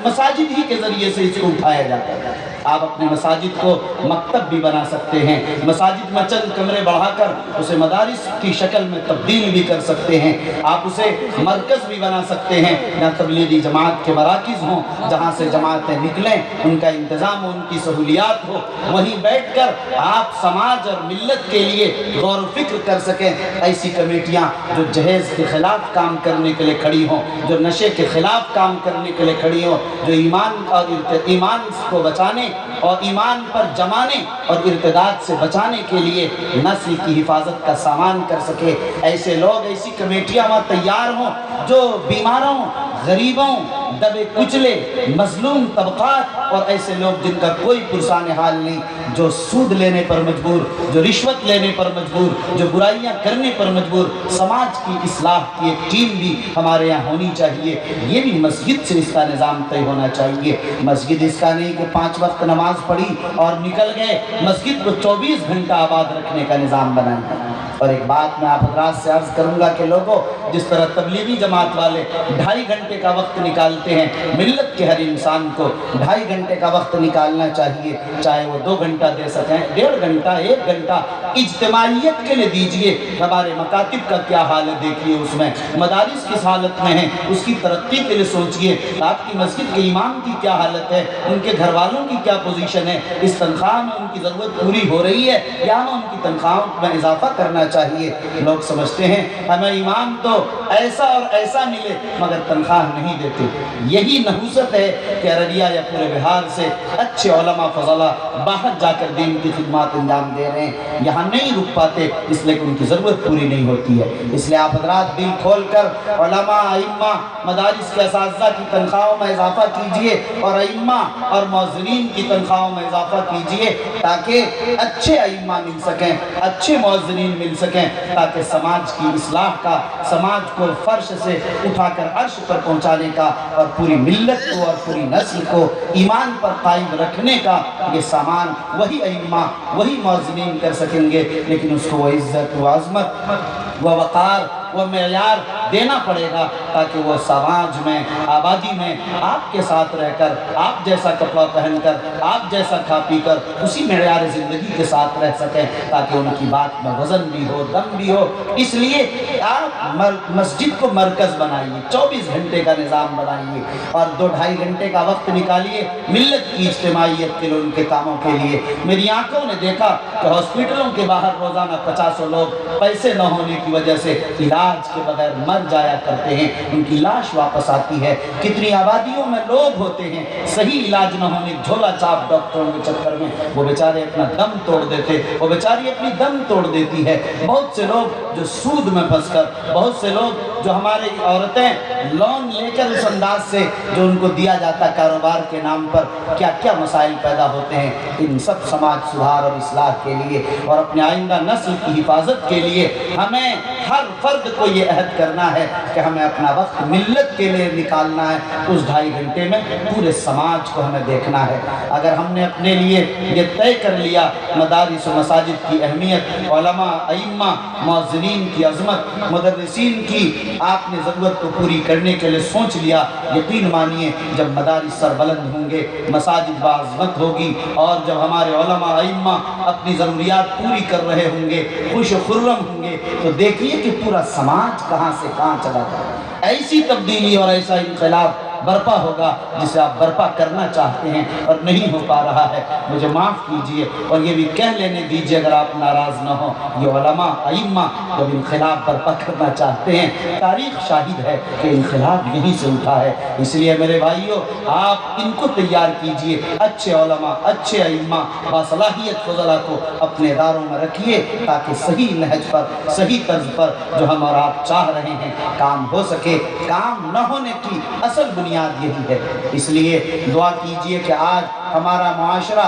मसाजिद ही के ज़रिए से इसको उठाया जाता है। आप अपने मसाजिद को मकतब भी बना सकते हैं, मसाजिद में चंद कमरे बढ़ाकर उसे मदारिस की शक्ल में तब्दील भी कर सकते हैं। आप उसे मरकज़ भी बना सकते हैं, जहाँ तबलीगी जमात के मराकिज़ हों, जहाँ से जमातें निकलें, उनका इंतज़ाम हो, उनकी सहूलियात हो। वहीं बैठ कर आप समाज और मिल्लत के लिए गौर व फिक्र कर सकें। ऐसी कमेटियाँ जो जहेज़ के ख़िलाफ़ काम करने के लिए खड़ी हों, जो नशे के ख़िलाफ़ काम करने के लिए खड़ी हों, जो ईमान को बचाने और ईमान पर जमाने और इर्तिदाद से बचाने के लिए नस्ल की हिफाजत का सामान कर सके। ऐसे लोग, ऐसी कमेटियाँ वहाँ तैयार हों जो बीमारों, गरीबों, दबे कुचले, मजलूम तबकात और ऐसे लोग जिनका कोई पुरसान हाल नहीं, जो सूद लेने पर मजबूर, जो रिश्वत लेने पर मजबूर, जो बुराइयां करने पर मजबूर, समाज की इस्लाह की एक टीम भी हमारे यहाँ होनी चाहिए। ये भी मस्जिद से इसका निज़ाम तय होना चाहिए। मस्जिद इसका नहीं कि 5 वक्त नमाज पढ़ी और निकल गए, मस्जिद को 24 घंटा आबाद रखने का निज़ाम बनाएं। और एक बात मैं आप हज़रात से अर्ज़ करूँगा कि लोगों, जिस तरह तबलीगी जमात वाले 2.5 घंटे का वक्त निकालते हैं, मिल्लत के हर इंसान को 2.5 घंटे का वक्त निकालना चाहिए। चाहे वो 2 घंटा दे सकें, 1.5 घंटा, 1 घंटा इज्तिमाइयत के लिए दीजिए। हमारे मकातिब का क्या हाल है देखिए, उसमें मदारिस किस हालत में है, उसकी तरक्की के लिए सोचिए। आपकी मस्जिद के इमाम की क्या हालत है, उनके घर वालों की क्या पोजीशन है, इस तनख्वाह में उनकी ज़रूरत पूरी हो रही है या हमें उनकी तनख्वाहों में इजाफा करना चाहिए। लोग समझते हैं हमें इमाम तो ऐसा और ऐसा मिले मगर तनख्वाह नहीं देते। यही नहुसत है कि अररिया या पूरे बिहार से अच्छे उलमा फज़ला बाहर जाकर दीन की खिदमत अंजाम दे रहे हैं, यहाँ नहीं रुक पाते इसलिए कि उनकी ज़रूरत पूरी नहीं होती है। इसलिए आप हज़रात दिल खोल कर उलमा, अइम्मा, मदारिस के असातिज़ा की तनख्वाहों में इजाफा कीजिए और अइम्मा और मौज़िनीन की तनख्वाहों में इजाफा कीजिए, ताकि अच्छे अइम्मा मिल सकें, अच्छे मौज़िनीन मिल सकें, ताकि समाज की इस्लाह का, समाज को फर्श से उठाकर अर्श पर पहुंचाने का और पूरी मिल्लत को और पूरी नस्ल को ईमान पर कायम रखने का ये सामान वही अइम्मा, वही मौज़िनीन कर सकेंगे। लेकिन उसको वो इज़्ज़त, वो अज़मत, वो वक़ार, वो मेयार देना पड़ेगा ताकि वो समाज में, आबादी में आपके साथ रहकर, आप जैसा कपड़ा पहनकर, आप जैसा खा पी कर उसी मेयार ज़िंदगी के साथ रह सकें, ताकि उनकी बात में वज़न भी हो, दम भी हो। इसलिए आप मस्जिद को मरकज़ बनाइए, 24 घंटे का निज़ाम बनाइए और 2-2.5 घंटे का वक्त निकालिए मिल्लत की इज्तिमाइयत के लिए, उनके कामों के लिए। मेरी आंखों ने देखा कि हॉस्पिटलों के बाहर रोज़ाना 50 लोग पैसे न होने की वजह से इलाज के बगैर मर जाया करते हैं, उनकी लाश वापस आती है। कितनी आबादियों में लोग होते हैं सही इलाज न होने, झोला छाप डॉक्टरों के चक्कर में वो बेचारे अपना दम तोड़ देते, वो बेचारी अपनी दम तोड़ देती है। बहुत से लोग जो सूद में फंसकर, बहुत से लोग जो हमारी औरतें लोन लेकर उस अंदाज से जो उनको दिया जाता कारोबार के नाम पर क्या क्या मसाइल पैदा होते हैं। इन सब समाज सुधार और इस्लाह के लिए और अपने आइंदा नस्ल की हिफाजत के लिए हमें हर फर्द को ये अहद करना है कि हमें अपना वक्त मिल्लत के लिए निकालना है। उस 2.5 घंटे में पूरे समाज को हमें देखना है। अगर हमने अपने लिए ये तय कर लिया मदारिस व मसाजिद की अहमियत, उलमा, अइम्मा, मौज़िनीन की अज़मत, मुदर्रिसीन की आपने ज़रूरत को पूरी करने के लिए सोच लिया, यकीन मानिए जब मदारिस सरबलंद होंगे, मसाजिद बाज़मत होगी और जब हमारे उलमा, अइम्मा अपनी ज़रूरियात पूरी कर रहे होंगे, खुश खुर्रम होंगे, तो देखिए कि पूरा समाज कहाँ से कहाँ चला जाए। ऐसी तब्दीली और ऐसा इनक़लाब बर्पा होगा जिसे आप बर्पा करना चाहते हैं और नहीं हो पा रहा है। मुझे माफ़ कीजिए और ये भी कह लेने दीजिए अगर आप नाराज़ न हो, ये उलमा, अइम्मा जब इनक़लाब बर्पा करना चाहते हैं, तारीख़ शाहिद है कि इनक़लाब यहीं से उठा है। इसलिए मेरे भाइयों, आप इनको तैयार कीजिए, अच्छे उलमा, अच्छे अइम्मा, बासलाहियत फ़ज़ला को अपने दारों में रखिए ताकि सही नहज पर, सही तर्ज पर जो हम और आप चाह रहे हैं काम हो सके। काम न होने की असल बुनियाद यही है। इसलिए दुआ कीजिए कि आज हमारा मुआशरा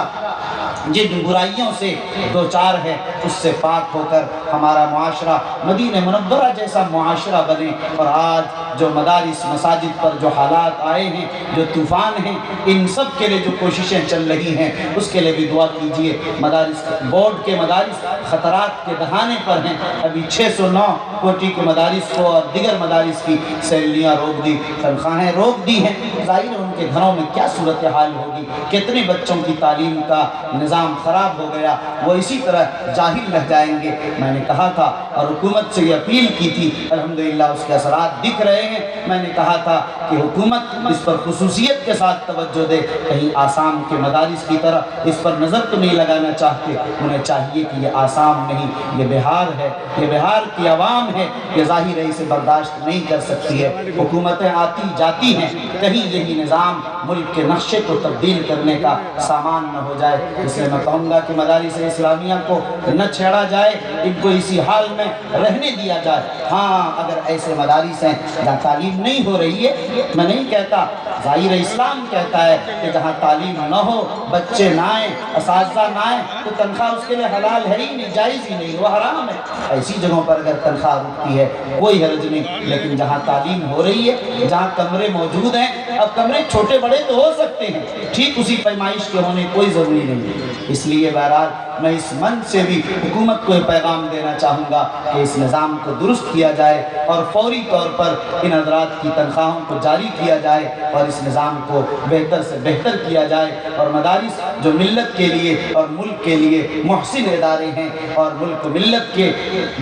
जिन बुराइयों से दो चार है उससे पाक होकर ہمارا معاشرہ مدینہ منورہ جیسا معاشرہ بنے، اور آج جو مدارس مساجد پر جو حالات آئے ہیں، جو طوفان ہیں، ان سب کے لیے جو کوششیں چل رہی ہیں اس کے لیے بھی دعا کیجیے۔ مدارس بورڈ کے مدارس خطرات کے دہانے پر ہیں، ابھی 609 کوٹی کے مدارس کو اور دیگر مدارس کی سیلریاں روک دی، تنخواہیں روک دی ہیں۔ ظاہر ہے ان کے گھروں میں کیا صورتحال ہوگی، کتنے بچوں کی تعلیم کا نظام خراب ہو گیا، وہ اسی طرح جاہل رہ جائیں گے۔ میں نے کہا تھا اور حکومت سے یہ اپیل کی تھی، الحمدللہ اس کے اثرات دکھ رہے ہیں۔ میں نے کہا تھا کہ حکومت اس پر خصوصیت کے ساتھ توجہ دے، کہیں آسام کے مدارس کی طرح اس پر نظر تو نہیں لگانا چاہتے، انہیں چاہیے کہ یہ آسام نہیں، یہ بہار ہے، یہ بہار کی عوام ہے، یہ ظاہر ہے اسے برداشت نہیں کر سکتی ہے۔ حکومتیں آتی جاتی ہیں، کہیں یہی نظام ملک کے نقشے کو تبدیل کرنے کا سامان نہ ہو جائے۔ اس لیے میں کہوں گا کہ مدارس اسلامیہ کو نہ چھیڑا جائے، ان کو اسی حال میں رہنے دیا جائے۔ ہاں اگر ایسے مدارس ہیں جہاں تعلیم نہیں ہو رہی ہے، میں نہیں کہتا، ظاہر اسلام کہتا ہے کہ جہاں تعلیم نہ ہو، بچے نہ آئیں، اساتذہ نہ آئیں، تو تنخواہ اس کے لیے حلال ہے ہی نہیں، جائز ہی نہیں، وہ حرام ہے۔ ایسی جگہوں پر اگر تنخواہ رکتی ہے کوئی حرج نہیں، لیکن جہاں تعلیم ہو رہی ہے، جہاں کمرے موجود ہیں، اب کمرے چھوٹے بڑے تو ہو سکتے ہیں، ٹھیک اسی پیمائش کے ہونے کوئی ضروری نہیں ہے۔ اس لیے بہرحال میں اس منچ سے بھی حکومت کو یہ پیغام دینا چاہوں گا کہ اس نظام کو درست کیا جائے اور فوری طور پر ان حضرات کی تنخواہوں کو جاری کیا جائے اور اس نظام کو بہتر سے بہتر کیا جائے، اور مدارس جو ملت کے لیے اور ملک کے لیے محسن ادارے ہیں اور ملک ملت کے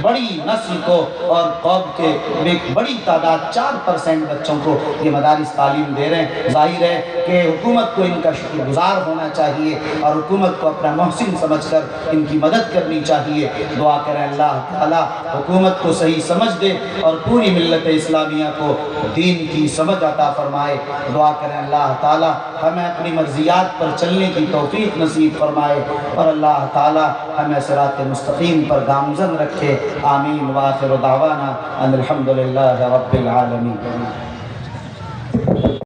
بڑی نسل کو اور قوم کے ایک بڑی تعداد 4% بچوں کو یہ مدارس تعلیم دے رہے ہیں، ظاہر ہے کہ حکومت کو ان کا شکر گزار ہونا چاہیے اور حکومت کو اپنا محسن سمجھ کر ان کی مدد کرنی چاہیے۔ دعا کریں اللہ تعالیٰ حکومت کو صحیح سمجھ دے اور پوری ملت اسلامیہ کو دین کی سمجھ عطا فرمائے۔ دعا کریں اللہ تعالیٰ ہمیں اپنی مرضیات پر چلنے کی توفیق نصیب فرمائے اور اللہ تعالیٰ ہمیں صراط مستقیم پر گامزن رکھے۔ آمین۔ وآخر دعوانا ان الحمدللہ رب العالمین۔